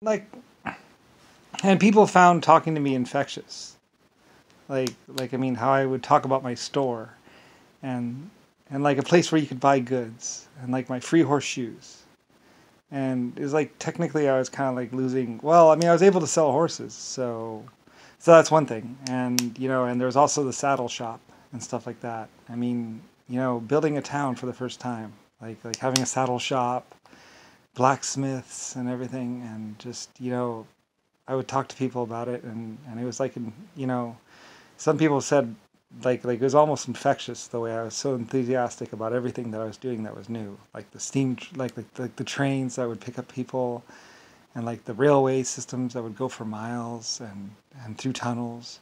like, and people found talking to me infectious. I mean, how I would talk about my store, and like a place where you could buy goods, and like my free horseshoes. And it was like technically I was kind of like losing. Well, I mean, I was able to sell horses, so that's one thing. And and there was also the saddle shop and stuff like that. I mean, building a town for the first time, like having a saddle shop, blacksmiths and everything, and just I would talk to people about it, and it was like, some people said like it was almost infectious the way I was so enthusiastic about everything that I was doing that was new, like the steam, like the trains that would pick up people, and like the railway systems that would go for miles and through tunnels,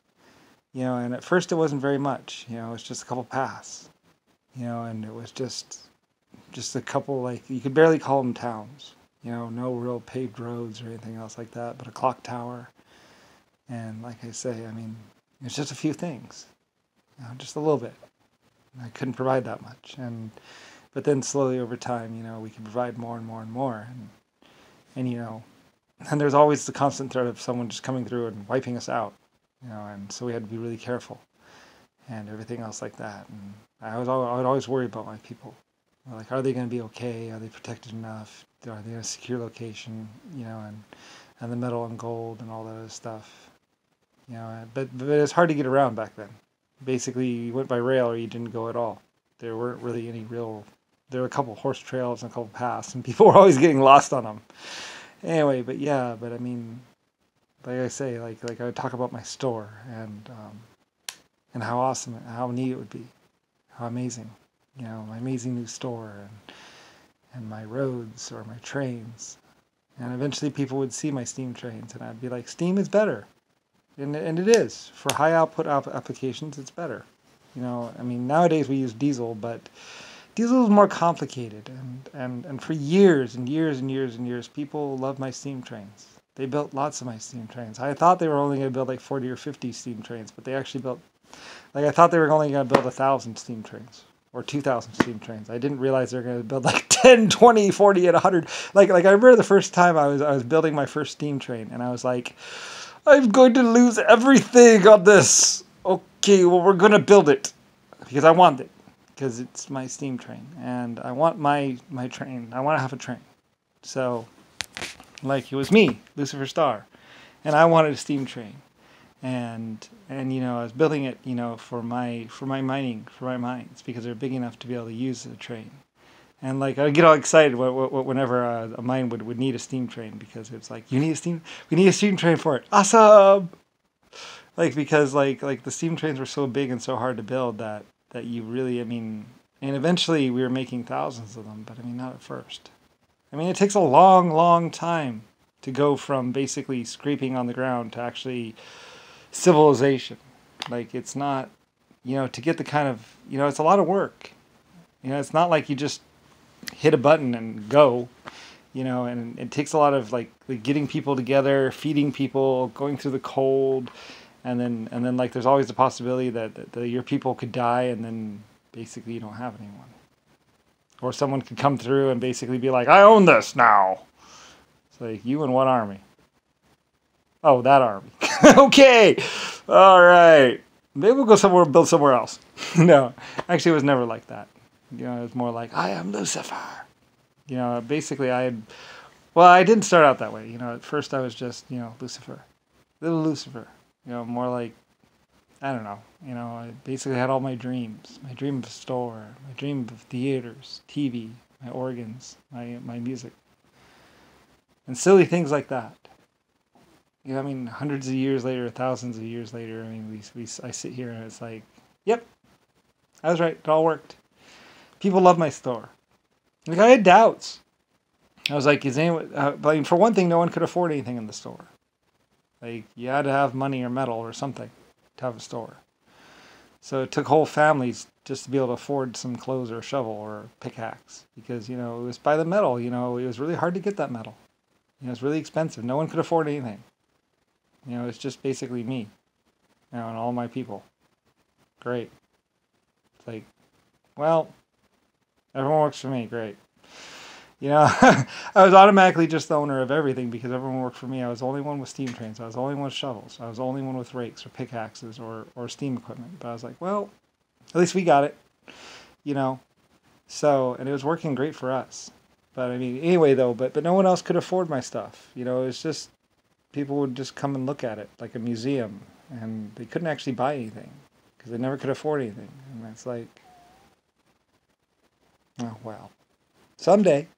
and at first it wasn't very much, it was just a couple paths, and it was just a couple, like you could barely call them towns, no real paved roads or anything else like that, but a clock tower, and like I say, I mean, it's just a few things, just a little bit. I couldn't provide that much, but then slowly over time, we can provide more and more and more, and and there's always the constant threat of someone just coming through and wiping us out, and so we had to be really careful, and everything else like that. And I would always worry about my people, like, are they going to be okay? Are they protected enough? Are they in a secure location? And the metal and gold and all that other stuff. But it's hard to get around back then. Basically, you went by rail or you didn't go at all. There weren't really any real. There were a couple horse trails and a couple paths, and people were always getting lost on them. Anyway, but yeah, but I mean, like I say, like I would talk about my store and how awesome, how neat it would be, how amazing, my amazing new store and my roads or my trains, and eventually people would see my steam trains, and I'd be like, steam is better. And it is. For high output applications, it's better. I mean, nowadays we use diesel, but diesel is more complicated. And for years and years and years and years, people loved my steam trains. They built lots of my steam trains. I thought they were only going to build like 40 or 50 steam trains, but they actually built, like, I thought they were only going to build 1,000 steam trains or 2,000 steam trains. I didn't realize they were going to build like 10, 20, 40, and 100. Like I remember the first time I was building my first steam train, and I was like, I'm going to lose everything on this. Okay, well, we're going to build it because I want it, because it's my steam train, and I want my train. I want to have a train. So, like, it was me, Lucifer Star, and I wanted a steam train, and I was building it, for my mining, for my mines, because they're big enough to be able to use the train. And like I get all excited whenever a mine would need a steam train, because it's like, we need a steam train for it. Awesome! Like, because like the steam trains were so big and so hard to build that you really, I mean, and eventually we were making thousands of them, but I mean, not at first. I mean, it takes a long, long time to go from basically scraping on the ground to actually civilization. Like, it's not, to get the kind of, it's a lot of work. It's not like you just hit a button and go, and it takes a lot of like getting people together, feeding people, going through the cold, and then like there's always the possibility that your people could die, and then basically you don't have anyone, or someone could come through and basically be like, I own this now. It's like, you and what army? Oh, that army. Okay, all right, maybe we'll go somewhere and build somewhere else. No, actually it was never like that. It was more like, I am Lucifer. Basically I didn't start out that way. At first I was just, Lucifer. Little Lucifer. More like, I don't know. I basically had all my dreams. My dream of a store, my dream of theaters, TV, my organs, my music. And silly things like that. I mean, hundreds of years later, thousands of years later, I mean, I sit here and it's like, yep, I was right. It all worked. People love my store. Like, I had doubts. I was like, is anyone... but I mean, for one thing, no one could afford anything in the store. Like, you had to have money or metal or something to have a store. So it took whole families just to be able to afford some clothes or a shovel or a pickaxe. Because, it was by the metal. It was really hard to get that metal. It was really expensive. No one could afford anything. It's just basically me. And all my people. Great. It's like, well... everyone works for me, great. You know, I was automatically just the owner of everything because everyone worked for me. I was the only one with steam trains. I was the only one with shovels. I was the only one with rakes or pickaxes or steam equipment. But I was like, well, at least we got it, you know. So, and it was working great for us. But I mean, anyway, though, but no one else could afford my stuff. You know, it was just people would just come and look at it like a museum, and they couldn't actually buy anything because they never could afford anything. And it's like, oh well, someday.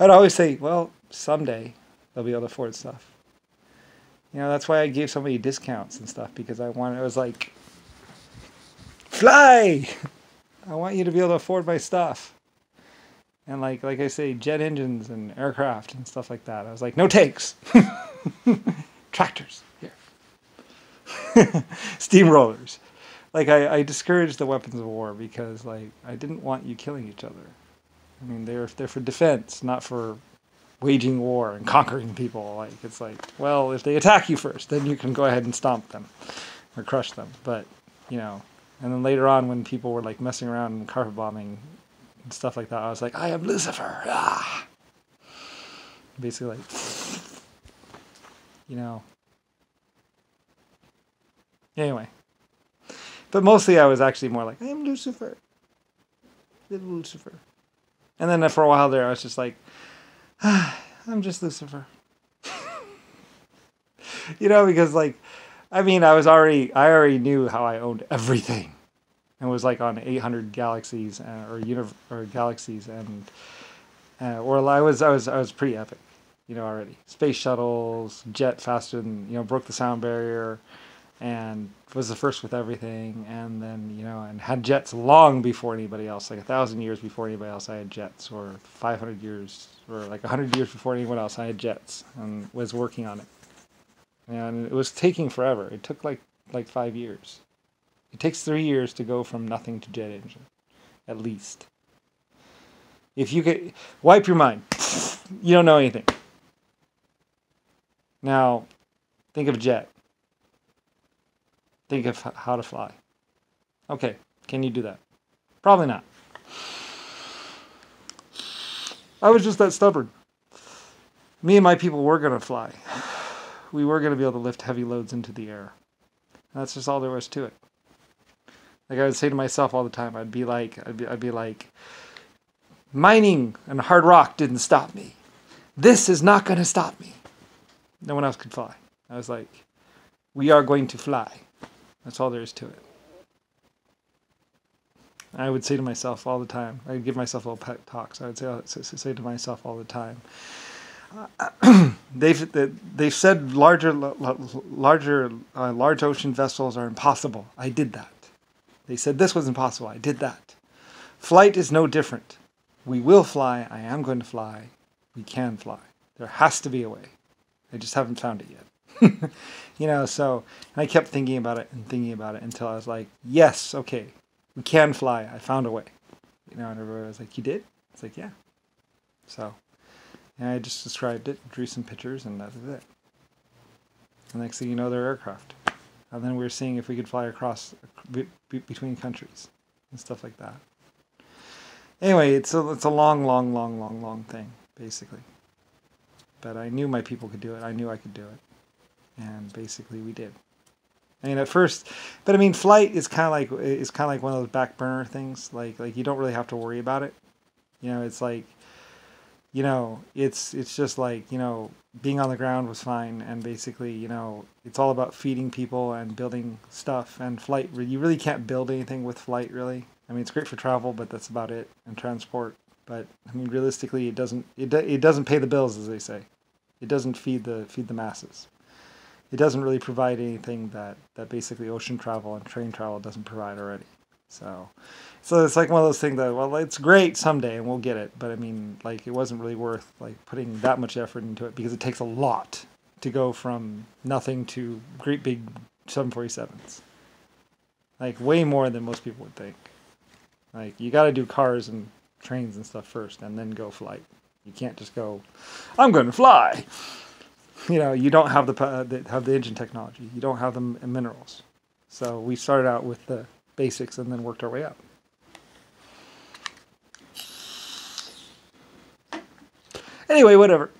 I'd always say, well, someday they'll be able to afford stuff. You know, that's why I gave somebody discounts and stuff because it was like, fly! I want you to be able to afford my stuff. And like I say, jet engines and aircraft and stuff like that. I was like, no takes. Tractors, here. Steamrollers. Like I discouraged the weapons of war because like I didn't want you killing each other. I mean, they're for defense, not for waging war and conquering people. Like it's like, well, if they attack you first, then you can go ahead and stomp them or crush them. But you know, and then later on, when people were like messing around and carpet bombing and stuff like that, I was like, I am Lucifer. Ah! Basically, like, you know. Anyway, but mostly I was actually more like, I am Lucifer, little Lucifer. And then for a while there, I was just like, I'm just Lucifer. You know, because like, I mean, I already knew how I owned everything, and was like on 800 galaxies or galaxies, and I was pretty epic, you know, already. Space shuttles, jet faster than, you know, broke the sound barrier, and was the first with everything, and then, you know, and had jets long before anybody else, like 1,000 years before anybody else I had jets, or 500 years, or like 100 years before anyone else I had jets, and was working on it. And it was taking forever. It took like 5 years. It takes 3 years to go from nothing to jet engine, at least. If you could wipe your mind, you don't know anything. Now, think of jet. Think of how to fly. Okay, can you do that? Probably not. I was just that stubborn. Me and my people were going to fly. We were going to be able to lift heavy loads into the air. That's just all there was to it. Like I would say to myself all the time, I'd be like, mining and hard rock didn't stop me. This is not going to stop me. No one else could fly. I was like, we are going to fly. That's all there is to it. I would say to myself all the time. I'd give myself little pep talks. I would say to myself all the time. They've said large ocean vessels are impossible. I did that. They said this was impossible. I did that. Flight is no different. We will fly. I am going to fly. We can fly. There has to be a way. I just haven't found it yet. You know, so and I kept thinking about it until I was like, yes, okay, we can fly. I found a way. You know, and everybody was like, you did? It's like, yeah. So, and I just described it, drew some pictures, and that was it. The next thing you know, they're aircraft. And then we were seeing if we could fly across between countries and stuff like that. Anyway, it's a long thing, basically. But I knew my people could do it. I knew I could do it. And basically we did. I mean, at first, but I mean, flight is kind of like one of those back burner things. Like you don't really have to worry about it. You know, it's like, you know, it's just like, you know, being on the ground was fine. And basically, you know, it's all about feeding people and building stuff. And flight, you really can't build anything with flight, really. I mean, it's great for travel, but that's about it, and transport. But I mean, realistically, it doesn't pay the bills, as they say. It doesn't feed the masses. It doesn't really provide anything that basically ocean travel and train travel doesn't provide already. So it's like one of those things that, well, it's great someday and we'll get it. But I mean, like, it wasn't really worth like putting that much effort into it because it takes a lot to go from nothing to great big 747s. Like way more than most people would think. Like you got to do cars and trains and stuff first and then go flight. You can't just go, I'm going to fly. You know, you don't have the engine technology. You don't have the minerals. So we started out with the basics and then worked our way up. Anyway, whatever.